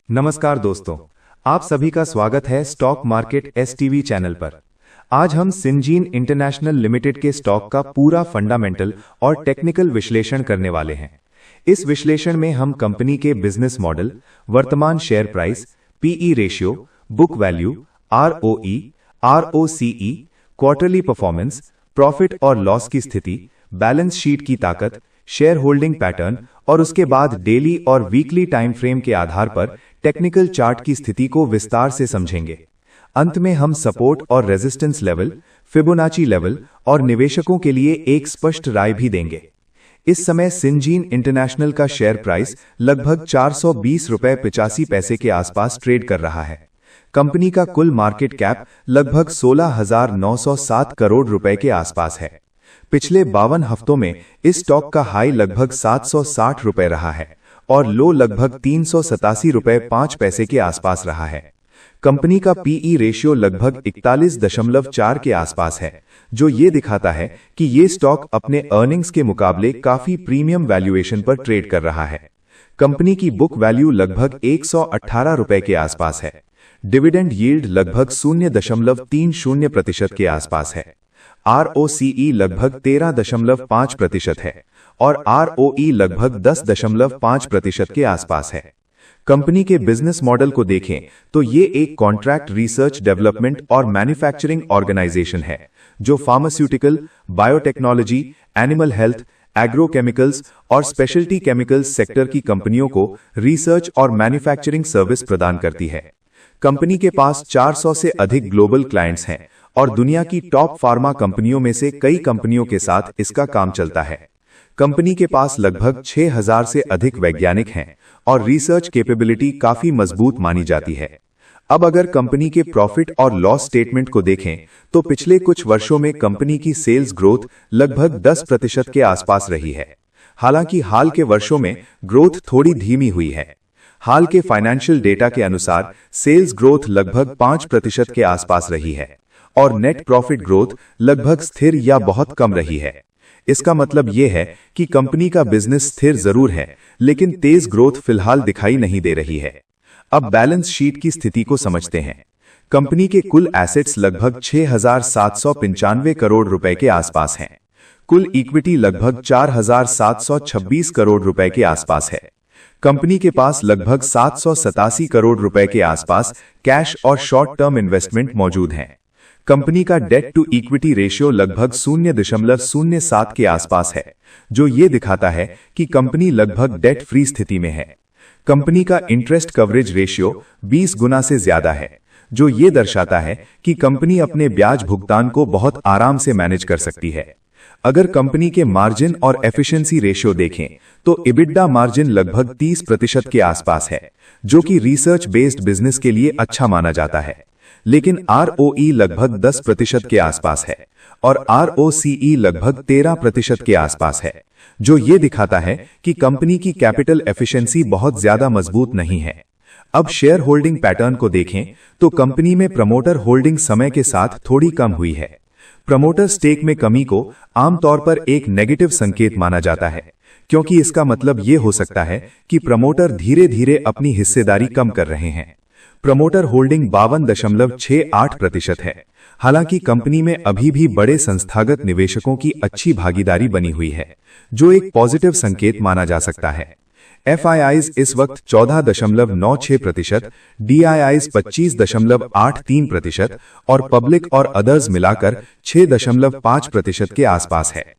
नमस्कार दोस्तों, आप सभी का स्वागत है स्टॉक मार्केट एसटीवी चैनल पर। आज हम सिंजीन इंटरनेशनल लिमिटेड के स्टॉक का पूरा फंडामेंटल और टेक्निकल विश्लेषण करने वाले हैं। इस विश्लेषण में हम कंपनी के बिजनेस मॉडल, वर्तमान share price, PE ratio, book value, ROE, ROCE, quarterly performance, profit और लॉस की स्थिति, बैलेंस शीट की ताकत, शेयर होल्डिंग पैटर्न और उसके बाद डेली और वीकली टाइम फ्रेम के आधार पर टेक्निकल चार्ट की स्थिति को विस्तार से समझेंगे। अंत में हम सपोर्ट और रेजिस्टेंस लेवल, फिबोनाची लेवल और निवेशकों के लिए एक स्पष्ट राय भी देंगे। इस समय सिंजीन इंटरनेशनल का शेयर प्राइस लगभग 420 रुपए 85 पैसे के आसपास ट्रेड कर रहा है। कंपनी का कुल मार्केट कैप लगभग 16,907 करोड़ रुपए के आसपास है। पिछले 52 हफ्तों में इस स्टॉक का हाई लगभग 760 रुपए रहा है और लो लगभग 387 रुपए 5 पैसे के आसपास रहा है। कंपनी का पीई रेशियो लगभग 41.4 के आसपास है, जो ये दिखाता है कि ये स्टॉक अपने अर्निंग्स के मुकाबले काफी प्रीमियम वैल्यूएशन पर ट्रेड कर रहा है। कंपनी की बुक वैल्यू लगभग 118 रुपए के आसपास है। डिविडेंड यील्ड लगभग 0.30% के आसपास है। आरओसीई लगभग 13.5% है और आरओई लगभग 10.5% के आसपास है। कंपनी के बिजनेस मॉडल को देखें तो ये एक कॉन्ट्रैक्ट रिसर्च डेवलपमेंट और मैन्युफैक्चरिंग ऑर्गेनाइजेशन है, जो pharmaceutical, biotechnology, animal health, agrochemicals और स्पेशलिटी केमिकल्स सेक्टर की कंपनियों को रिसर्च और मैन्युफैक्चरिंग सर्विस प्रदान करती है। कंपनी के पास 400 से अधिक ग्लोबल क्लाइंट्स हैं और दुनिया की टॉप फार्मा कंपनियों में से कई कंपनियों के साथ इसका काम चलता है। कंपनी के पास लगभग 6,000 से अधिक वैज्ञानिक हैं और रिसर्च कैपेबिलिटी काफी मजबूत मानी जाती है। अब अगर कंपनी के प्रॉफिट और लॉस स्टेटमेंट को देखें तो पिछले कुछ वर्षों में कंपनी की सेल्स ग्रोथ लगभग 10% के आसपास रही है। हालांकि हाल के वर्षों में ग्रोथ थोड़ी धीमी हुई है। हाल के फाइनेंशियल डेटा के अनुसार सेल्स ग्रोथ लगभग 5% के आसपास रही है और नेट प्रॉफिट ग्रोथ लगभग स्थिर या बहुत कम रही है। इसका मतलब यह है कि कंपनी का बिजनेस स्थिर जरूर है, लेकिन तेज ग्रोथ फिलहाल दिखाई नहीं दे रही है। अब बैलेंस शीट की स्थिति को समझते हैं। कंपनी के कुल एसेट्स लगभग 6,795 करोड़ रुपए के आसपास हैं। कुल इक्विटी लगभग 4,726 करोड़ रुपए के आसपास है। कंपनी के पास लगभग 787 करोड़ रुपए के आसपास कैश और शॉर्ट टर्म इन्वेस्टमेंट मौजूद हैं। कंपनी का डेट टू इक्विटी रेशियो लगभग 0.07 के आसपास है, जो ये दिखाता है कि कंपनी लगभग डेट फ्री स्थिति में है। कंपनी का इंटरेस्ट कवरेज रेशियो 20 गुना से ज्यादा है, जो ये दर्शाता है कि कंपनी अपने ब्याज भुगतान को बहुत आराम से मैनेज कर सकती है। अगर कंपनी के मार्जिन और एफिशिएंसी रेशियो देखें तो इबिडा मार्जिन लगभग 30% के आसपास है, जो कि रिसर्च बेस्ड बिजनेस के लिए अच्छा माना जाता है। लेकिन आरओई लगभग 10% के आसपास है और आरओसीई लगभग 13% के आसपास है, जो ये दिखाता है कि कंपनी की कैपिटल एफिशिएंसी बहुत ज्यादा मजबूत नहीं है। अब शेयर होल्डिंग पैटर्न को देखें तो कंपनी में प्रमोटर होल्डिंग समय के साथ थोड़ी कम हुई है। प्रमोटर स्टेक में कमी को आमतौर पर एक नेगेटिव संकेत माना जाता है, क्योंकि इसका मतलब यह हो सकता है कि प्रमोटर धीरे धीरे अपनी हिस्सेदारी कम कर रहे हैं। प्रमोटर होल्डिंग 52.68% है। हालांकि कंपनी में अभी भी बड़े संस्थागत निवेशकों की अच्छी भागीदारी बनी हुई है, जो एक पॉजिटिव संकेत माना जा सकता है। एफआईआईज इस वक्त 14.96%, डीआईआईज 25.83% और पब्लिक और अदर्स मिलाकर 6.5% के आसपास है।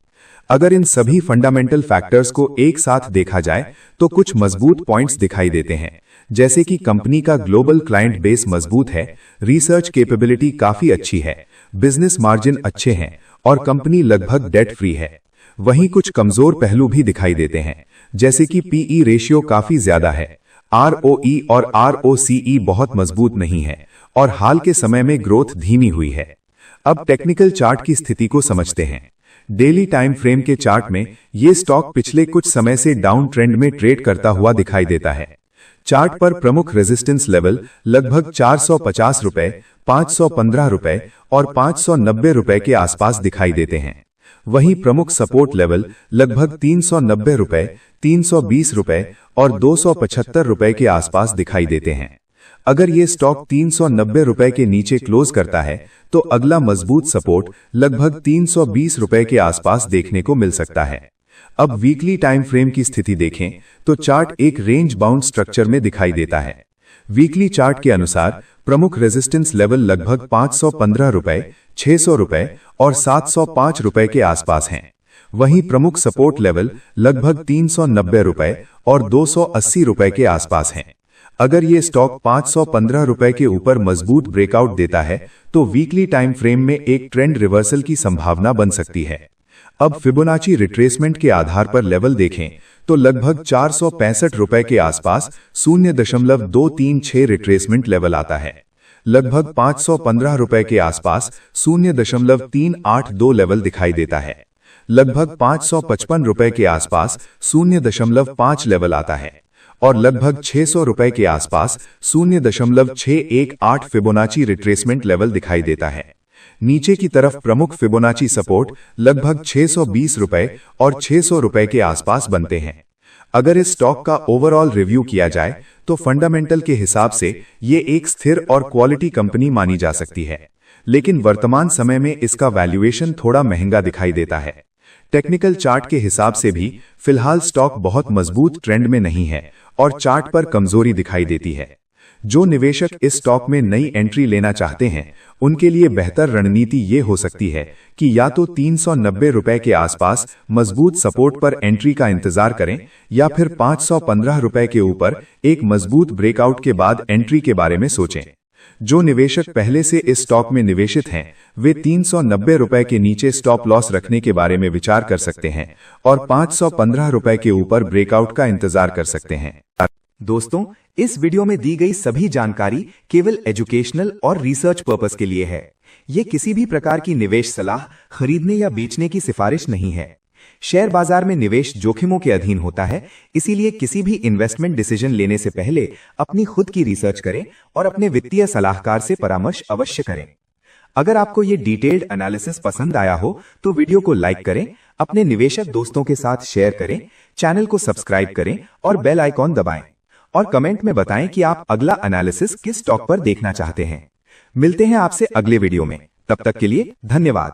अगर इन सभी फंडामेंटल फैक्टर्स को एक साथ देखा जाए तो कुछ मजबूत पॉइंट्स दिखाई देते हैं, जैसे कि कंपनी का ग्लोबल क्लाइंट बेस मजबूत है, रिसर्च कैपेबिलिटी काफी अच्छी है, बिजनेस मार्जिन अच्छे हैं और कंपनी लगभग डेट फ्री है। वहीं कुछ कमजोर पहलू भी दिखाई देते हैं, जैसे कि पीई रेशियो काफी ज्यादा है, आरओई और आरओसीई बहुत मजबूत नहीं है और हाल के समय में ग्रोथ धीमी हुई है। अब टेक्निकल चार्ट की स्थिति को समझते हैं। डेली टाइम फ्रेम के चार्ट में ये स्टॉक पिछले कुछ समय से डाउन ट्रेंड में ट्रेड करता हुआ दिखाई देता है। चार्ट पर प्रमुख रेजिस्टेंस लेवल लगभग 450 रुपए, 515 रुपए और 590 रुपए के आसपास दिखाई देते हैं। वहीं प्रमुख सपोर्ट लेवल लगभग 390 रुपए, 320 रुपए और 275 रुपए के आसपास दिखाई देते हैं। अगर ये स्टॉक 390 रुपए के नीचे क्लोज करता है तो अगला मजबूत सपोर्ट लगभग 320 रुपए के आसपास देखने को मिल सकता है। अब वीकली टाइम फ्रेम की स्थिति देखें तो चार्ट एक रेंज बाउंड स्ट्रक्चर में दिखाई देता है। वीकली चार्ट के अनुसार प्रमुख रेजिस्टेंस लेवल लगभग 515 रुपए, 600 रुपए और 705 रुपए के आसपास हैं। वहीं प्रमुख सपोर्ट लेवल लगभग 390 रुपए और 280 रुपए के आसपास हैं। अगर ये स्टॉक 515 रुपए के ऊपर मजबूत ब्रेकआउट देता है तो वीकली टाइम फ्रेम में एक ट्रेंड रिवर्सल की संभावना बन सकती है। अब फिबोनाची रिट्रेसमेंट के आधार पर लेवल देखें तो लगभग 465 रुपए के आसपास 0.236 रिट्रेसमेंट लेवल आता है। लगभग 515 रुपए के आसपास 0.382 लेवल दिखाई देता है। लगभग 555 रुपए के आसपास 0.5 लेवल आता है और लगभग 600 रुपए के आसपास 0.618 फिबोनाची रिट्रेसमेंट लेवल दिखाई देता है। नीचे की तरफ प्रमुख फिबोनाची सपोर्ट लगभग 620 रुपए और 600 रुपए के आसपास बनते हैं। अगर इस स्टॉक का ओवरऑल रिव्यू किया जाए तो फंडामेंटल के हिसाब से ये एक स्थिर और क्वालिटी कंपनी मानी जा सकती है, लेकिन वर्तमान समय में इसका वैल्यूएशन थोड़ा महंगा दिखाई देता है। टेक्निकल चार्ट के हिसाब से भी फिलहाल स्टॉक बहुत मजबूत ट्रेंड में नहीं है और चार्ट पर कमजोरी दिखाई देती है। जो निवेशक इस स्टॉक में नई एंट्री लेना चाहते हैं उनके लिए बेहतर रणनीति ये हो सकती है कि या तो 390 रुपए के आसपास मजबूत सपोर्ट पर एंट्री का इंतजार करें या फिर 515 रुपए के ऊपर एक मजबूत ब्रेकआउट के बाद एंट्री के बारे में सोचें। जो निवेशक पहले से इस स्टॉक में निवेशित हैं वे 390 रुपए के नीचे स्टॉप लॉस रखने के बारे में विचार कर सकते हैं और 515 रुपए के ऊपर ब्रेकआउट का इंतजार कर सकते हैं। दोस्तों, इस वीडियो में दी गई सभी जानकारी केवल एजुकेशनल और रिसर्च पर्पस के लिए है। ये किसी भी प्रकार की निवेश सलाह, खरीदने या बेचने की सिफारिश नहीं है। शेयर बाजार में निवेश जोखिमों के अधीन होता है, इसीलिए किसी भी इन्वेस्टमेंट डिसीजन लेने से पहले अपनी खुद की रिसर्च करें और अपने वित्तीय सलाहकार से परामर्श अवश्य करें। अगर आपको ये डिटेल्ड एनालिसिस पसंद आया हो तो वीडियो को लाइक करें, अपने निवेशक दोस्तों के साथ शेयर करें, चैनल को सब्सक्राइब करें और बेल आइकॉन दबाएं और कमेंट में बताएं कि आप अगला एनालिसिस किस स्टॉक पर देखना चाहते हैं। मिलते हैं आपसे अगले वीडियो में, तब तक के लिए धन्यवाद।